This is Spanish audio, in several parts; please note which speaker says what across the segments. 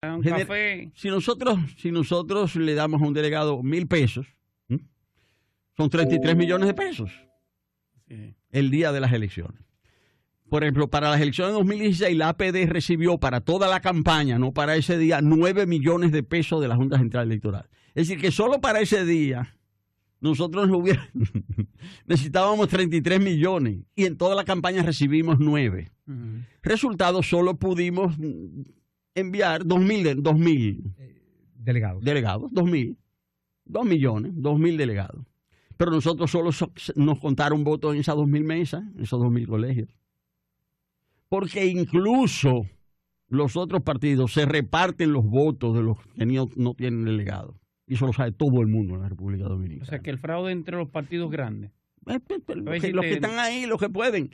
Speaker 1: Un café.
Speaker 2: Si nosotros le damos a un delegado 1.000 pesos, son 33 millones de pesos el día de las elecciones. Por ejemplo, para las elecciones de 2016, la APD recibió para toda la campaña, no para ese día, 9 millones de pesos de la Junta Central Electoral. Es decir, que solo para ese día nosotros necesitábamos 33 millones y en toda la campaña recibimos 9. Resultado, solo pudimos enviar 2.000 delegados, 2 millones, 2.000 delegados. Pero nosotros solo nos contaron votos en esas 2.000 mesas, en esos 2.000 colegios. Porque incluso los otros partidos se reparten los votos de los que no tienen delegados. Y eso lo sabe todo el mundo en la República Dominicana.
Speaker 1: O sea, que el fraude entre los partidos grandes.
Speaker 2: Los que están ahí, los que pueden.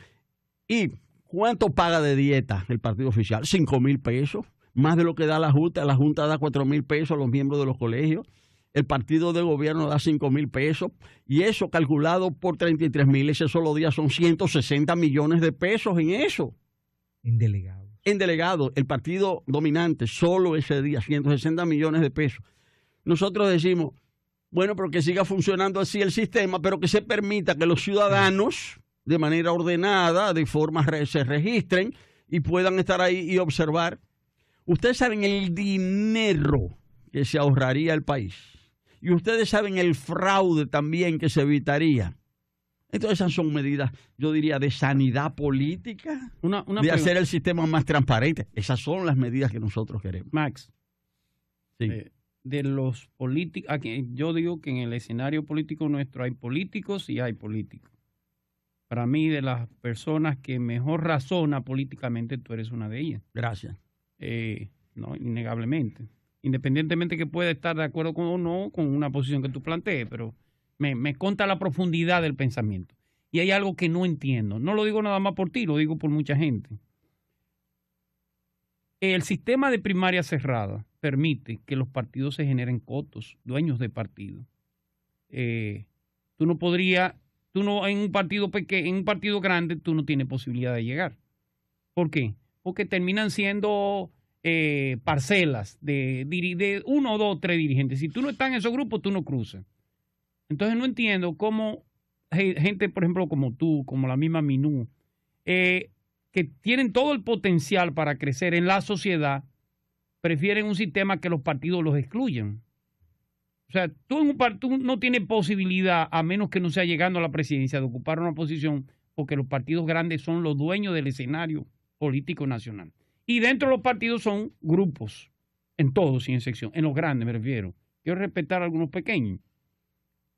Speaker 2: ¿Y cuánto paga de dieta el partido oficial? 5.000 pesos. Más de lo que da la Junta. La Junta da 4.000 pesos a los miembros de los colegios. El partido de gobierno da 5.000 pesos. Y eso calculado por 33.000, ese solo día son 160 millones de pesos en eso.
Speaker 3: En delegados.
Speaker 2: En delegados. El partido dominante, solo ese día, 160 millones de pesos. Nosotros decimos, bueno, pero que siga funcionando así el sistema, pero que se permita que los ciudadanos, de manera ordenada, de forma se registren y puedan estar ahí y observar. Ustedes saben el dinero que se ahorraría el país. Y ustedes saben el fraude también que se evitaría. Entonces esas son medidas, yo diría, de sanidad política, de hacer el sistema más transparente. Esas son las medidas que nosotros queremos.
Speaker 1: Max,
Speaker 2: sí.
Speaker 1: De los políticos, yo digo que en el escenario político nuestro hay políticos y hay políticos. Para mí, de las personas que mejor razona políticamente, tú eres una de ellas.
Speaker 2: Gracias.
Speaker 1: No, innegablemente. Independientemente que pueda estar de acuerdo con o no con una posición que tú plantees, pero me conta la profundidad del pensamiento. Y hay algo que no entiendo. No lo digo nada más por ti, lo digo por mucha gente. El sistema de primaria cerrada permite que los partidos se generen cotos, dueños de partido. Tú no en un partido pequeño, en un partido grande, tú no tienes posibilidad de llegar. ¿Por qué? Porque terminan siendo parcelas de 1, 2, 3 dirigentes. Si tú no estás en esos grupos, tú no cruzas. Entonces no entiendo cómo gente, por ejemplo, como tú, como la misma Minú, que tienen todo el potencial para crecer en la sociedad, prefieren un sistema que los partidos los excluyan. O sea, tú no tienes posibilidad, a menos que no sea llegando a la presidencia, de ocupar una posición, porque los partidos grandes son los dueños del escenario político nacional. Y dentro de los partidos son grupos, en todos, sin excepción. En los grandes me refiero. Quiero respetar a algunos pequeños.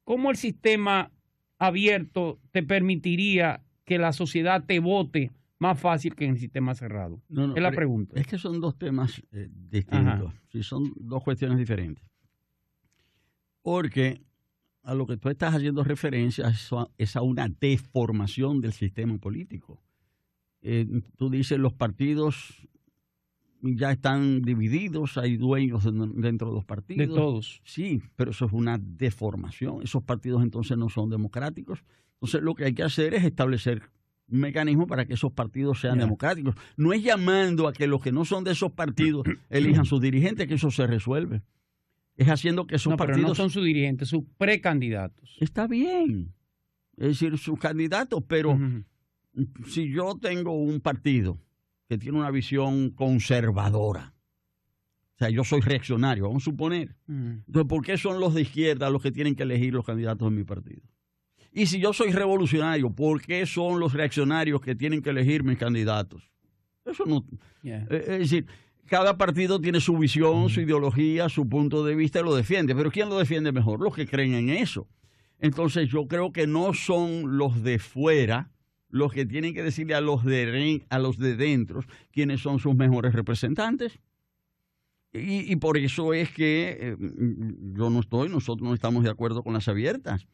Speaker 1: ¿Cómo el sistema abierto te permitiría que la sociedad te vote más fácil que en el sistema cerrado? Es la pregunta.
Speaker 2: Es que son dos temas distintos. Sí, son dos cuestiones diferentes. Porque a lo que tú estás haciendo referencia es a una deformación del sistema político. Tú dices los partidos ya están divididos, hay dueños dentro de los partidos.
Speaker 1: De todos.
Speaker 2: Sí, pero eso es una deformación. Esos partidos entonces no son democráticos. Entonces lo que hay que hacer es establecer un mecanismo para que esos partidos sean democráticos. No es llamando a que los que no son de esos partidos elijan sus dirigentes, que eso se resuelve. Es haciendo que esos partidos...
Speaker 1: Pero no son sus dirigentes, sus precandidatos.
Speaker 2: Está bien. Es decir, sus candidatos, pero si yo tengo un partido que tiene una visión conservadora, o sea, yo soy reaccionario, vamos a suponer. Entonces, ¿por qué son los de izquierda los que tienen que elegir los candidatos de mi partido? Y si yo soy revolucionario, ¿por qué son los reaccionarios que tienen que elegir mis candidatos? Eso no... Es decir, cada partido tiene su visión, su ideología, su punto de vista y lo defiende. Pero ¿quién lo defiende mejor? Los que creen en eso. Entonces yo creo que no son los de fuera los que tienen que decirle a los de dentro quiénes son sus mejores representantes. Y por eso es que nosotros no estamos de acuerdo con las abiertas.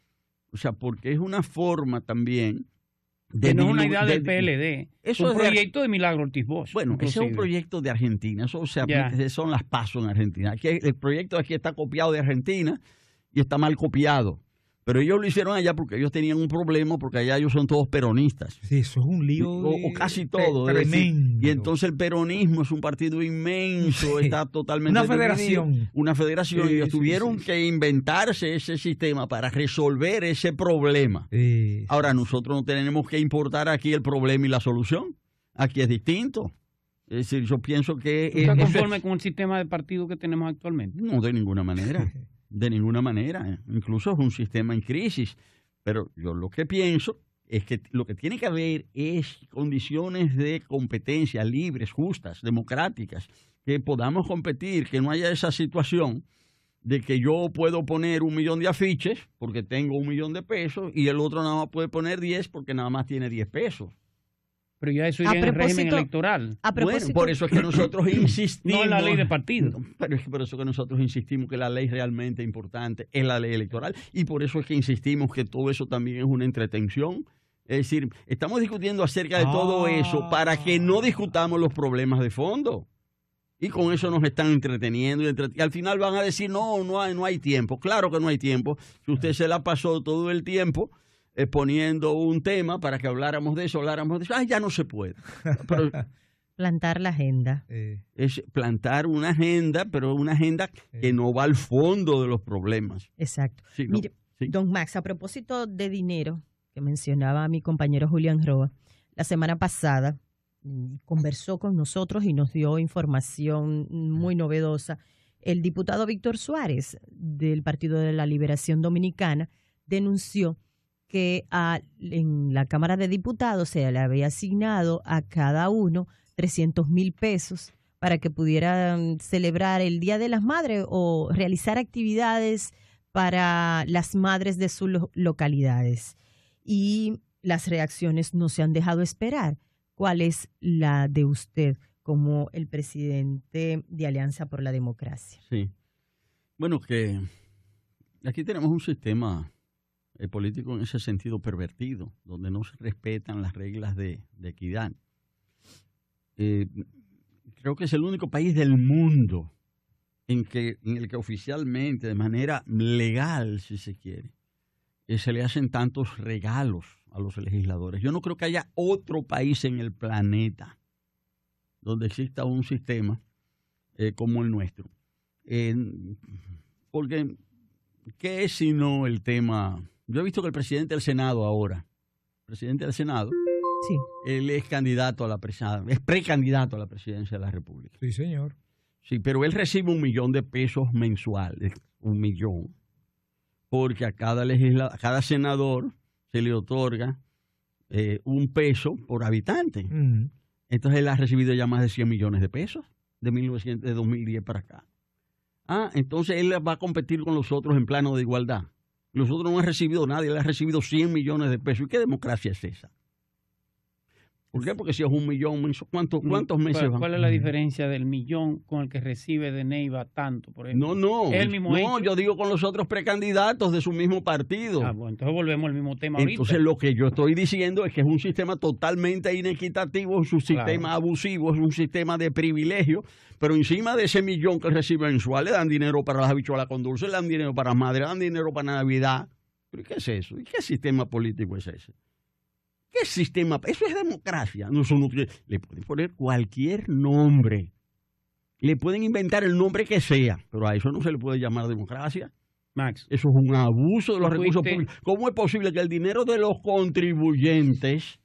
Speaker 2: O sea, porque es una forma también
Speaker 1: que no es una idea del PLD, es un proyecto de Milagro Ortiz Bosch.
Speaker 2: Bueno, ese es un proyecto de Argentina, eso se aplica, son las PASO en Argentina. Aquí, el proyecto aquí está copiado de Argentina y está mal copiado, Pero ellos lo hicieron allá porque ellos tenían un problema, porque allá ellos son todos peronistas.
Speaker 3: Sí, eso es un lío.
Speaker 2: O casi todo.
Speaker 3: Tremendo.
Speaker 2: Y entonces el peronismo es un partido inmenso, está totalmente
Speaker 3: una federación.
Speaker 2: dividido, una federación. Y ellos tuvieron que inventarse ese sistema para resolver ese problema. Ahora, nosotros no tenemos que importar aquí el problema y la solución. Aquí es distinto. Es decir, yo pienso que...
Speaker 1: ¿Está conforme con el sistema de partido que tenemos actualmente?
Speaker 2: No, de ninguna manera. De ninguna manera. Incluso es un sistema en crisis. Pero yo lo que pienso es que lo que tiene que haber es condiciones de competencia libres, justas, democráticas, que podamos competir, que no haya esa situación de que yo puedo poner 1 millón de afiches porque tengo 1 millón de pesos y el otro nada más puede poner 10 porque nada más tiene 10 pesos.
Speaker 1: Pero ya eso iría en el régimen electoral.
Speaker 2: Bueno, por eso es que nosotros insistimos.
Speaker 1: No en la ley de partido.
Speaker 2: Pero es por eso que nosotros insistimos que la ley realmente importante es la ley electoral. Y por eso es que insistimos que todo eso también es una entretención. Es decir, estamos discutiendo acerca de todo eso para que no discutamos los problemas de fondo. Y con eso nos están entreteniendo. Y al final van a decir, no hay tiempo. Claro que no hay tiempo. Si usted se la pasó todo el tiempo poniendo un tema para que habláramos de eso. Ya no se puede. Pero,
Speaker 4: plantar la agenda.
Speaker 2: Es plantar una agenda, pero una agenda que no va al fondo de los problemas.
Speaker 4: Exacto.
Speaker 2: Sí, ¿no?
Speaker 4: Mire,
Speaker 2: sí.
Speaker 4: Don Max, a propósito de dinero, que mencionaba mi compañero Julián Roa, la semana pasada conversó con nosotros y nos dio información muy novedosa. El diputado Víctor Suárez, del Partido de la Liberación Dominicana, denunció que en la Cámara de Diputados se le había asignado a cada uno 300,000 pesos para que pudieran celebrar el Día de las Madres o realizar actividades para las madres de sus localidades. Y las reacciones no se han dejado esperar. ¿Cuál es la de usted como el presidente de Alianza por la Democracia?
Speaker 2: Sí. Bueno, que aquí tenemos un sistema político en ese sentido pervertido, donde no se respetan las reglas de equidad. Creo que es el único país del mundo en el que oficialmente, de manera legal, si se quiere, se le hacen tantos regalos a los legisladores. Yo no creo que haya otro país en el planeta donde exista un sistema como el nuestro. Porque, ¿qué es sino el tema? Yo he visto que el presidente del Senado ahora,
Speaker 4: Sí.
Speaker 2: Él es candidato a la presidencia, es precandidato a la presidencia de la República.
Speaker 3: Sí, señor.
Speaker 2: Sí, pero él recibe 1 millón de pesos mensuales, 1 millón, porque a cada senador se le otorga 1 peso por habitante. Entonces él ha recibido ya más de 100 millones de pesos de 2010 para acá. Entonces él va a competir con los otros en plano de igualdad. Los otros no han recibido nada, él ha recibido 100 millones de pesos. ¿Y qué democracia es esa? ¿Por qué? Porque si es 1 millón, ¿cuántos meses van?
Speaker 1: ¿Cuál es la diferencia del millón con el que recibe de Neiva tanto, por ejemplo?
Speaker 2: No, yo digo con los otros precandidatos de su mismo partido.
Speaker 1: Bueno, entonces volvemos al mismo tema
Speaker 2: Entonces
Speaker 1: ahorita.
Speaker 2: lo que yo estoy diciendo es que es un sistema totalmente inequitativo, es un sistema abusivo, es un sistema de privilegio, pero encima de ese millón que recibe mensual le dan dinero para las habichuelas con dulce, le dan dinero para las madres, le dan dinero para Navidad. ¿Pero qué es eso? ¿Y qué sistema político es ese? ¿Qué sistema? Eso es democracia. Le pueden poner cualquier nombre. Le pueden inventar el nombre que sea, pero a eso no se le puede llamar democracia.
Speaker 1: Max.
Speaker 2: Eso es un abuso de los recursos públicos. ¿Cómo es posible que el dinero de los contribuyentes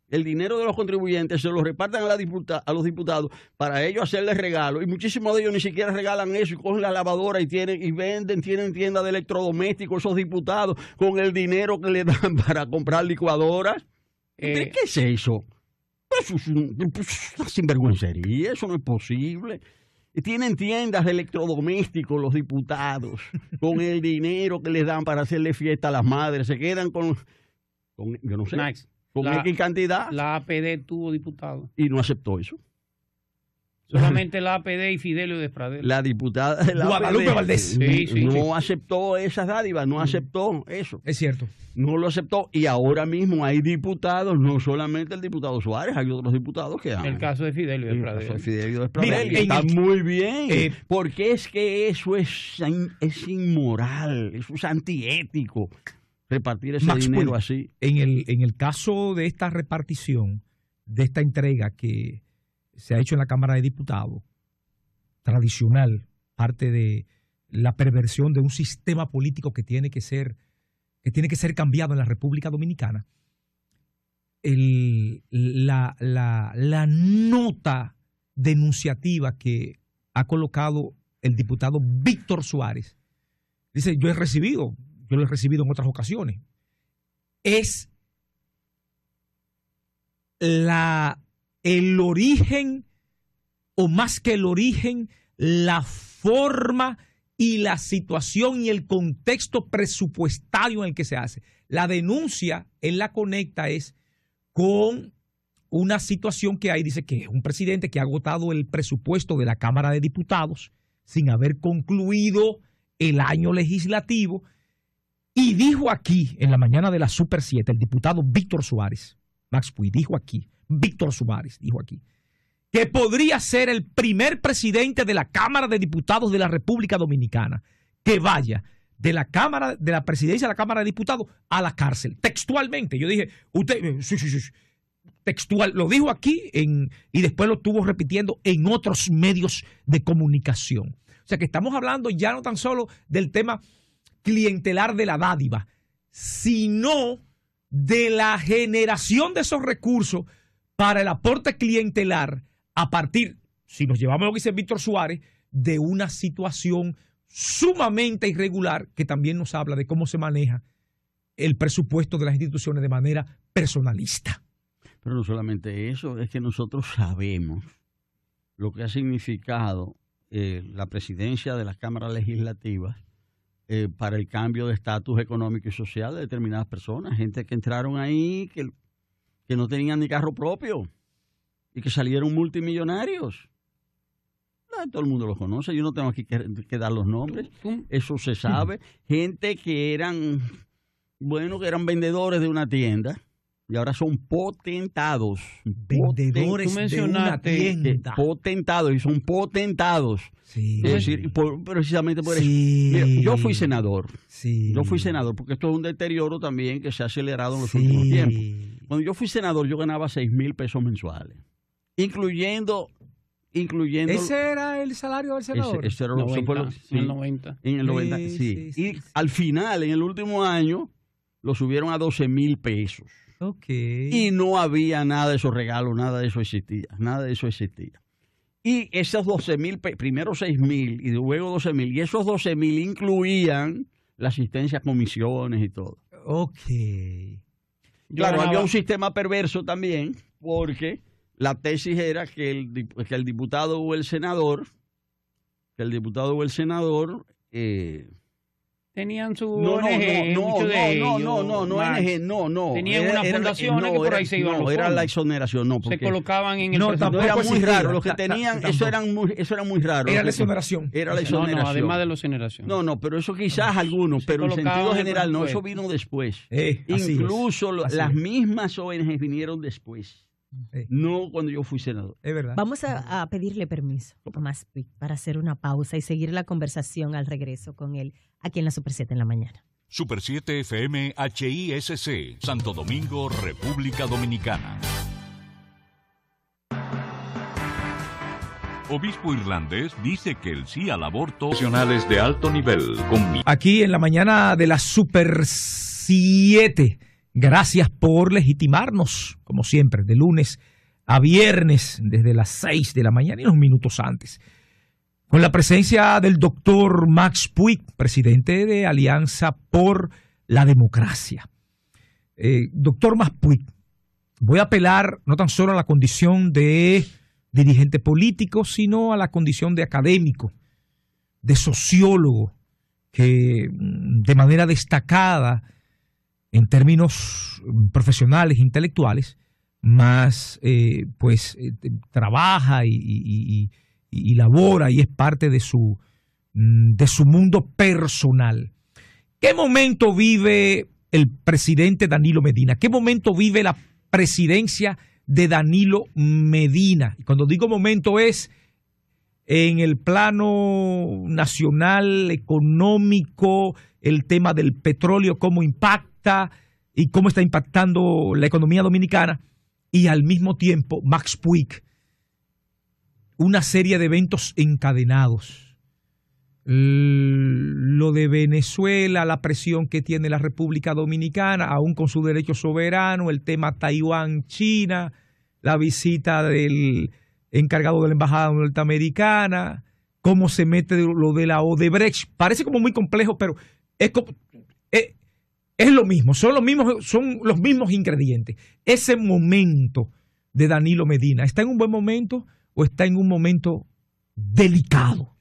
Speaker 2: se lo repartan a los diputados para ellos hacerles regalos? Y muchísimos de ellos ni siquiera regalan eso y cogen la lavadora y tienen tiendas de electrodomésticos esos diputados con el dinero que le dan para comprar licuadoras. ¿Qué es eso? Eso es una sinvergüencería, eso no es posible. Tienen tiendas de electrodomésticos los diputados con el dinero que les dan para hacerle fiesta a las madres. Se quedan con yo no sé,
Speaker 1: Max,
Speaker 2: con X cantidad.
Speaker 1: La APD tuvo diputado.
Speaker 2: Y no aceptó eso.
Speaker 1: Solamente la APD y Fidelio Despradel.
Speaker 2: La diputada de la
Speaker 3: Guadalupe
Speaker 2: APD
Speaker 3: Valdés.
Speaker 2: no aceptó esas dádivas, no aceptó eso.
Speaker 3: Es cierto.
Speaker 2: No lo aceptó. Y ahora mismo hay diputados, no solamente el diputado Suárez, hay otros diputados que han.
Speaker 1: El caso de Fidelio Despradel.
Speaker 2: El caso de Fidelio Despradel.
Speaker 3: Mira,
Speaker 2: Y está muy bien. Porque es que eso es inmoral, eso es antiético. Repartir ese
Speaker 3: Max
Speaker 2: dinero
Speaker 3: Puig,
Speaker 2: así.
Speaker 3: En el caso de esta repartición, de esta entrega que se ha hecho en la Cámara de Diputados, tradicional, parte de la perversión de un sistema político que tiene que ser cambiado en la República Dominicana, la nota denunciativa que ha colocado el diputado Víctor Suárez, dice, yo lo he recibido en otras ocasiones, es el origen, o más que el origen, la forma y la situación y el contexto presupuestario en el que se hace. La denuncia, él la conecta es con una situación que hay, dice que es un presidente que ha agotado el presupuesto de la Cámara de Diputados sin haber concluido el año legislativo, y dijo aquí, en la mañana de la Super 7, el diputado Víctor Suárez, Max Puig, Víctor Suárez dijo aquí, que podría ser el primer presidente de la Cámara de Diputados de la República Dominicana que vaya de la presidencia de la Cámara de Diputados a la cárcel. Textualmente, yo dije, sí, textual, lo dijo aquí y después lo estuvo repitiendo en otros medios de comunicación. O sea que estamos hablando ya no tan solo del tema clientelar de la dádiva, sino de la generación de esos recursos para el aporte clientelar a partir, si nos llevamos a lo que dice Víctor Suárez, de una situación sumamente irregular que también nos habla de cómo se maneja el presupuesto de las instituciones de manera personalista.
Speaker 2: Pero no solamente eso, es que nosotros sabemos lo que ha significado la presidencia de las cámaras legislativas para el cambio de estatus económico y social de determinadas personas, gente que entraron ahí que no tenían ni carro propio y que salieron multimillonarios. Todo el mundo los conoce, yo no tengo aquí que dar los nombres, eso se sabe. Gente que eran vendedores de una tienda y ahora son potentados.
Speaker 3: Vendedores de una tienda.
Speaker 2: Potentados, y son potentados.
Speaker 3: Sí.
Speaker 2: Es decir, precisamente por
Speaker 3: sí.
Speaker 2: eso. Mira, yo fui senador.
Speaker 3: Sí.
Speaker 2: Yo fui senador, porque esto es un deterioro también que se ha acelerado en los últimos tiempos. Cuando yo fui senador, yo ganaba 6,000 pesos mensuales, incluyendo...
Speaker 3: ¿Ese era el salario del senador?
Speaker 2: Ese era
Speaker 1: 90,
Speaker 2: sí,
Speaker 1: en el 90.
Speaker 2: En el 90, sí. Y al final, en el último año, lo subieron a 12,000 pesos.
Speaker 3: Okay.
Speaker 2: Y no había nada de esos regalos, nada de eso existía. Y esos 12,000, primero 6,000 y luego 12,000, y esos 12,000 incluían la asistencia a comisiones y todo.
Speaker 3: Ok.
Speaker 2: Claro, había un sistema perverso también, porque la tesis era que el diputado o el senador,
Speaker 1: tenían su ONG, muchos de ellos.
Speaker 2: No.
Speaker 1: Tenían una fundación que por ahí se iban los fondos.
Speaker 2: Era la exoneración, no.
Speaker 1: Se colocaban en el
Speaker 2: presupuesto. Era muy raro. Los que tenían, eso era muy raro.
Speaker 3: Era la exoneración.
Speaker 2: No,
Speaker 1: además de la exoneración.
Speaker 2: No, pero eso quizás algunos, pero en sentido general no, eso vino después. Incluso las mismas ONG vinieron después. No cuando yo fui senador.
Speaker 3: Es verdad.
Speaker 4: Vamos a pedirle permiso a Max Puig para hacer una pausa y seguir la conversación al regreso con él aquí en la Super 7 en la mañana.
Speaker 5: Super 7 FM HISC, Santo Domingo, República Dominicana. Obispo irlandés dice que el sí al aborto profesionales de alto nivel.
Speaker 3: Aquí en la mañana de la Super 7. Gracias por legitimarnos, como siempre, de lunes a viernes, desde las 6 de la mañana y unos minutos antes. Con la presencia del doctor Max Puig, presidente de Alianza por la Democracia. Doctor Max Puig, voy a apelar no tan solo a la condición de dirigente político, sino a la condición de académico, de sociólogo, que de manera destacada, en términos profesionales, intelectuales, más trabaja y labora y es parte de su mundo personal. ¿Qué momento vive el presidente Danilo Medina? ¿Qué momento vive la presidencia de Danilo Medina? Y cuando digo momento es en el plano nacional, económico, el tema del petróleo, cómo impacta y cómo está impactando la economía dominicana, y al mismo tiempo, Max Puig, una serie de eventos encadenados. Lo de Venezuela, la presión que tiene la República Dominicana, aún con su derecho soberano, el tema Taiwán-China, la visita del encargado de la embajada norteamericana, cómo se mete lo de la Odebrecht. Parece como muy complejo, pero es lo mismo, son los mismos ingredientes. Ese momento de Danilo Medina, ¿está en un buen momento o está en un momento delicado?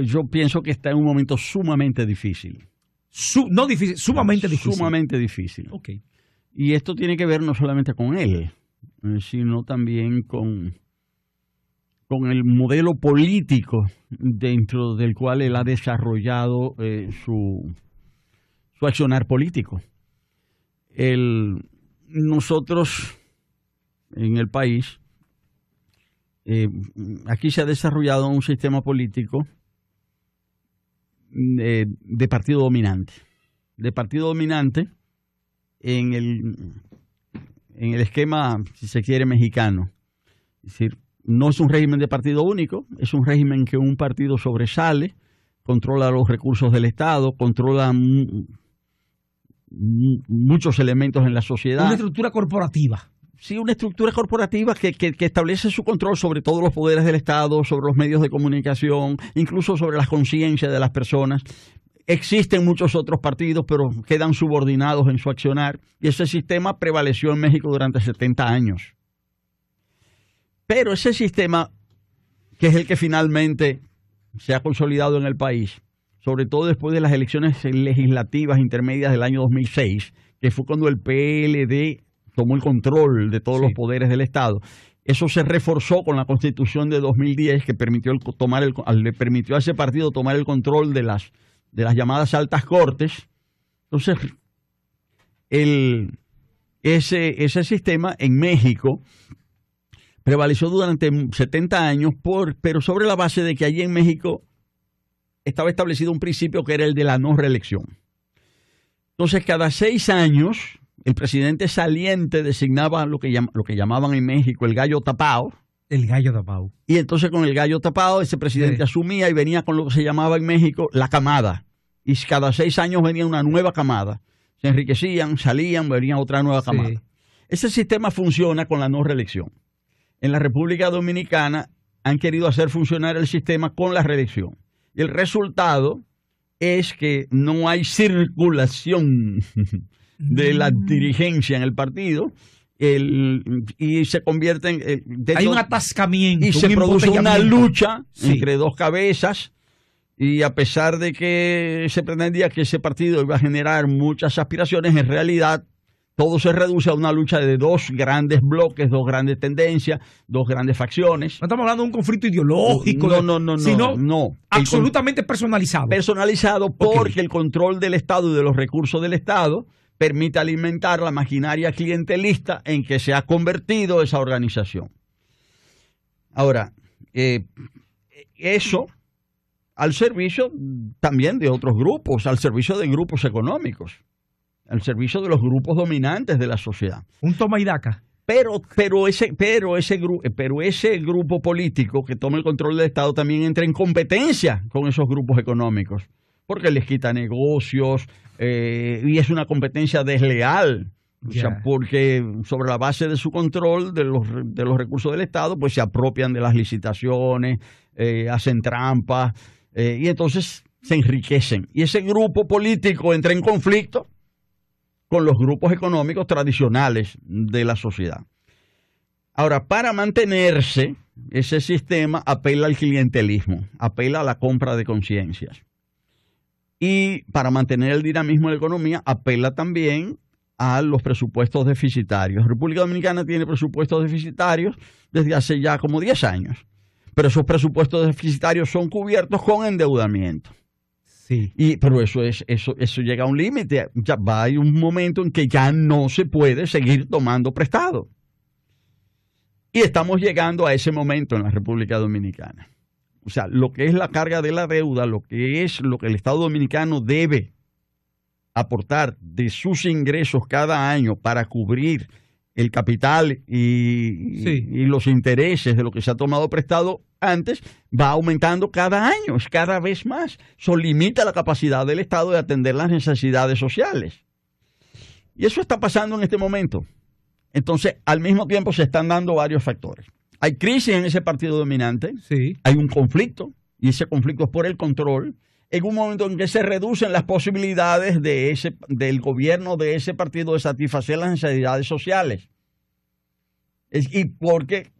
Speaker 2: Yo pienso que está en un momento sumamente difícil.
Speaker 3: No difícil, sumamente difícil.
Speaker 2: Sumamente difícil.
Speaker 3: Okay.
Speaker 2: Y esto tiene que ver no solamente con él, sino también con el modelo político dentro del cual él ha desarrollado su accionar político. Nosotros en el país, aquí se ha desarrollado un sistema político de partido dominante. De partido dominante en el esquema, si se quiere, mexicano. Es decir, no es un régimen de partido único, es un régimen que un partido sobresale, controla los recursos del Estado, controla muchos elementos en la sociedad.
Speaker 3: Una estructura corporativa.
Speaker 2: Sí, una estructura corporativa que establece su control sobre todos los poderes del Estado, sobre los medios de comunicación, incluso sobre las conciencias de las personas. Existen muchos otros partidos, pero quedan subordinados en su accionar. Y ese sistema prevaleció en México durante 70 años. Pero ese sistema, que es el que finalmente se ha consolidado en el país, sobre todo después de las elecciones legislativas intermedias del año 2006, que fue cuando el PLD tomó el control de todos los poderes del Estado. Eso se reforzó con la Constitución de 2010, que le permitió a ese partido tomar el control de las llamadas altas cortes. Entonces, ese sistema en México prevaleció durante 70 años, pero sobre la base de que allí en México estaba establecido un principio que era el de la no reelección. Entonces, cada 6 años, el presidente saliente designaba lo que llamaban en México el gallo tapado.
Speaker 3: El gallo tapado.
Speaker 2: Y entonces con el gallo tapado ese presidente asumía y venía con lo que se llamaba en México la camada. Y cada 6 años venía una nueva camada. Se enriquecían, salían, venía otra nueva camada. Ese sistema funciona con la no reelección. En la República Dominicana han querido hacer funcionar el sistema con la reelección. Y el resultado es que no hay circulación de la dirigencia en el partido y se convierte en...
Speaker 3: hay un atascamiento.
Speaker 2: Y se produce una lucha entre dos cabezas, y a pesar de que se pretendía que ese partido iba a generar muchas aspiraciones, en realidad todo se reduce a una lucha de dos grandes bloques, dos grandes tendencias, dos grandes facciones.
Speaker 3: No estamos hablando de un conflicto ideológico.
Speaker 2: No.
Speaker 3: Absolutamente personalizado.
Speaker 2: Personalizado porque el control del Estado y de los recursos del Estado permite alimentar la maquinaria clientelista en que se ha convertido esa organización. Ahora, eso al servicio también de otros grupos, al servicio de grupos económicos, al servicio de los grupos dominantes de la sociedad.
Speaker 3: Un toma y daca.
Speaker 2: Pero ese grupo político que toma el control del Estado también entra en competencia con esos grupos económicos, porque les quita negocios y es una competencia desleal. O sea, porque sobre la base de su control de los recursos del Estado, pues se apropian de las licitaciones, hacen trampas y entonces se enriquecen. Y ese grupo político entra en conflicto con los grupos económicos tradicionales de la sociedad. Ahora, para mantenerse, ese sistema apela al clientelismo, apela a la compra de conciencias. Y para mantener el dinamismo de la economía, apela también a los presupuestos deficitarios. República Dominicana tiene presupuestos deficitarios desde hace ya como 10 años, pero esos presupuestos deficitarios son cubiertos con endeudamiento.
Speaker 3: Sí.
Speaker 2: Pero eso llega a un límite. Ya va a haber un momento en que ya no se puede seguir tomando prestado. Y estamos llegando a ese momento en la República Dominicana. O sea, lo que es la carga de la deuda, lo que el Estado dominicano debe aportar de sus ingresos cada año para cubrir el capital y los intereses de lo que se ha tomado prestado antes, va aumentando cada año, es cada vez más. Eso limita la capacidad del Estado de atender las necesidades sociales. Y eso está pasando en este momento. Entonces, al mismo tiempo se están dando varios factores. Hay crisis en ese partido dominante, hay un conflicto, y ese conflicto es por el control. En un momento en que se reducen las posibilidades del gobierno de ese partido de satisfacer las necesidades sociales. Y porque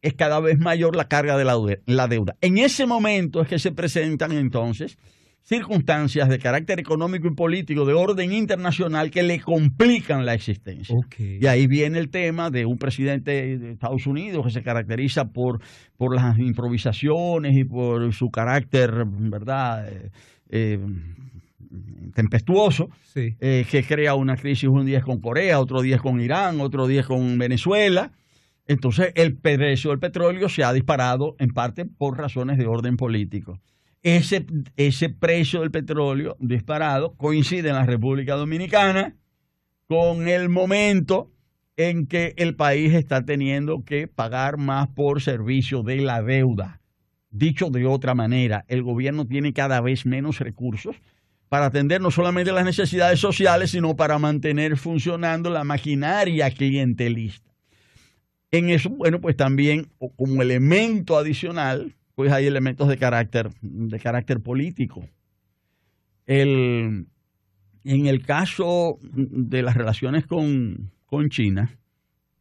Speaker 2: es cada vez mayor la carga de la deuda. En ese momento es que se presentan entonces circunstancias de carácter económico y político de orden internacional que le complican la existencia.
Speaker 3: Okay.
Speaker 2: Y ahí viene el tema de un presidente de Estados Unidos que se caracteriza por las improvisaciones y por su carácter, ¿verdad?, tempestuoso, que crea una crisis un día con Corea, otro día con Irán, otro día con Venezuela. Entonces el precio del petróleo se ha disparado en parte por razones de orden político. Ese precio del petróleo disparado coincide en la República Dominicana con el momento en que el país está teniendo que pagar más por servicio de la deuda. Dicho de otra manera, el gobierno tiene cada vez menos recursos para atender no solamente las necesidades sociales, sino para mantener funcionando la maquinaria clientelista. En eso, bueno, pues también como elemento adicional, pues hay elementos de carácter político. En el caso de las relaciones con China,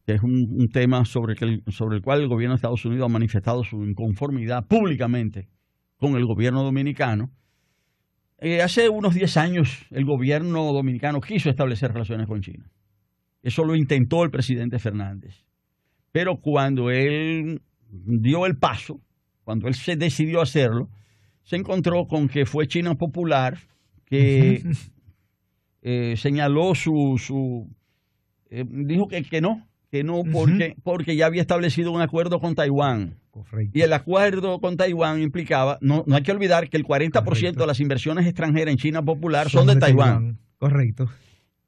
Speaker 2: que es un tema sobre el cual el gobierno de Estados Unidos ha manifestado su inconformidad públicamente con el gobierno dominicano, hace unos 10 años el gobierno dominicano quiso establecer relaciones con China. Eso lo intentó el presidente Fernández. Pero cuando él dio el paso, cuando él se decidió hacerlo, se encontró con que fue China Popular que señaló dijo que no porque ya había establecido un acuerdo con Taiwán.
Speaker 3: Correcto.
Speaker 2: Y el acuerdo con Taiwán implicaba, no hay que olvidar que el 40% de las inversiones extranjeras en China Popular son de Taiwán.
Speaker 3: Correcto.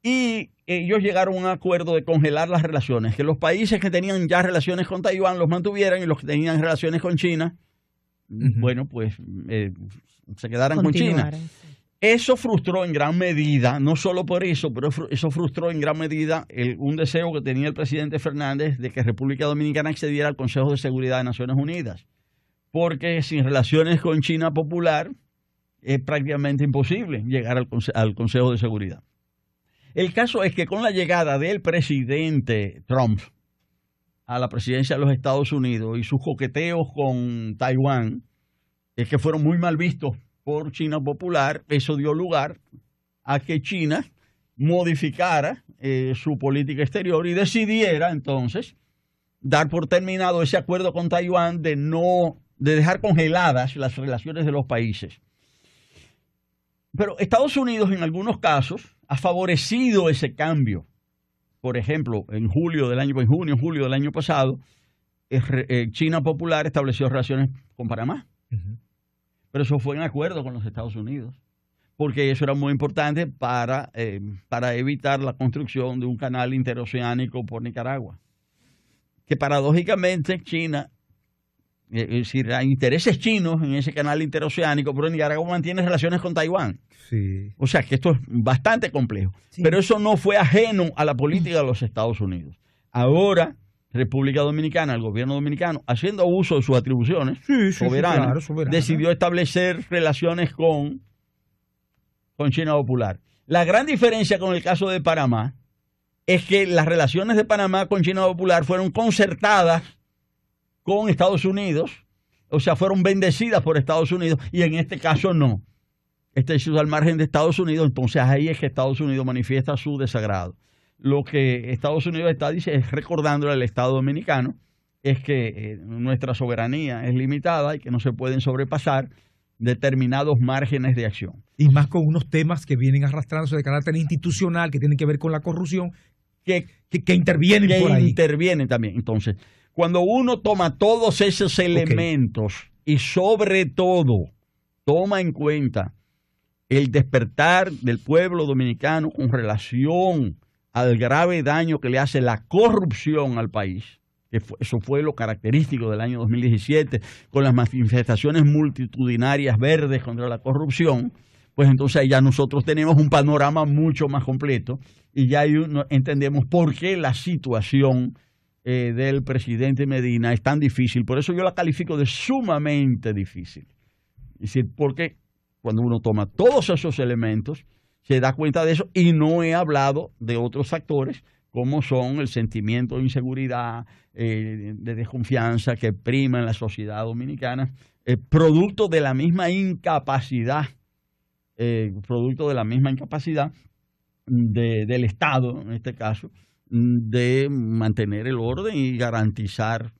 Speaker 2: Y ellos llegaron a un acuerdo de congelar las relaciones, que los países que tenían ya relaciones con Taiwán los mantuvieran y los que tenían relaciones con China, bueno, pues se quedaran con China. Eso frustró en gran medida, no solo por eso, pero eso frustró en gran medida un deseo que tenía el presidente Fernández de que República Dominicana accediera al Consejo de Seguridad de Naciones Unidas, porque sin relaciones con China Popular es prácticamente imposible llegar al Consejo de Seguridad. El caso es que con la llegada del presidente Trump a la presidencia de los Estados Unidos y sus coqueteos con Taiwán, es que fueron muy mal vistos por China Popular, eso dio lugar a que China modificara su política exterior y decidiera entonces dar por terminado ese acuerdo con Taiwán de dejar congeladas las relaciones de los países. Pero Estados Unidos en algunos casos ha favorecido ese cambio. Por ejemplo, en junio del año pasado, China Popular estableció relaciones con Panamá. Pero eso fue en acuerdo con los Estados Unidos, porque eso era muy importante para evitar la construcción de un canal interoceánico por Nicaragua. Que paradójicamente China, es decir, hay intereses chinos en ese canal interoceánico, pero Nicaragua mantiene relaciones con Taiwán.
Speaker 3: Sí.
Speaker 2: O sea que esto es bastante complejo.
Speaker 4: Sí.
Speaker 2: Pero eso no fue ajeno a la política de los Estados Unidos. Ahora, República Dominicana, el gobierno dominicano, haciendo uso de sus atribuciones soberanas,
Speaker 3: soberana,
Speaker 2: decidió establecer relaciones con China Popular. La gran diferencia con el caso de Panamá es que las relaciones de Panamá con China Popular fueron concertadas con Estados Unidos, o sea, fueron bendecidas por Estados Unidos, y en este caso no. Este es al margen de Estados Unidos, entonces ahí es que Estados Unidos manifiesta su desagrado. lo que Estados Unidos está diciendo, es recordándole al Estado dominicano, es que nuestra soberanía es limitada y que no se pueden sobrepasar determinados márgenes de acción.
Speaker 3: Y más con unos temas que vienen arrastrándose de carácter institucional, que tienen que ver con la corrupción, que intervienen por ahí.
Speaker 2: Intervienen también. Entonces, cuando uno toma todos esos elementos y sobre todo toma en cuenta el despertar del pueblo dominicano con relación al grave daño que le hace la corrupción al país, eso fue lo característico del año 2017, con las manifestaciones multitudinarias verdes contra la corrupción, pues entonces ya nosotros tenemos un panorama mucho más completo y ya entendemos por qué la situación del presidente Medina es tan difícil. Por eso yo la califico de sumamente difícil. Es decir, porque cuando uno toma todos esos elementos, se da cuenta de eso, y no he hablado de otros factores como son el sentimiento de inseguridad, de desconfianza que prima en la sociedad dominicana, producto de la misma incapacidad, del Estado, en este caso, de mantener el orden y garantizar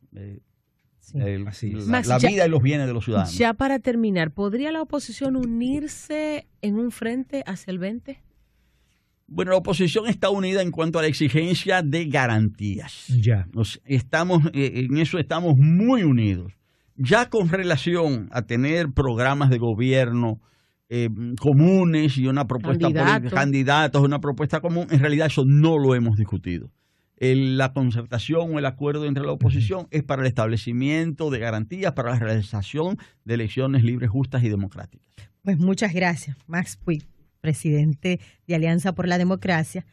Speaker 2: la vida y los bienes de los ciudadanos.
Speaker 6: Ya para terminar, ¿podría la oposición unirse en un frente hacia el 20?
Speaker 2: Bueno, la oposición está unida en cuanto a la exigencia de garantías.
Speaker 3: Ya.
Speaker 2: En eso estamos muy unidos. Ya con relación a tener programas de gobierno comunes y una propuesta por candidatos, una propuesta común, en realidad eso no lo hemos discutido. La concertación o el acuerdo entre la oposición es para el establecimiento de garantías para la realización de elecciones libres, justas y democráticas.
Speaker 4: Pues muchas gracias, Max Puig, presidente de Alianza por la Democracia.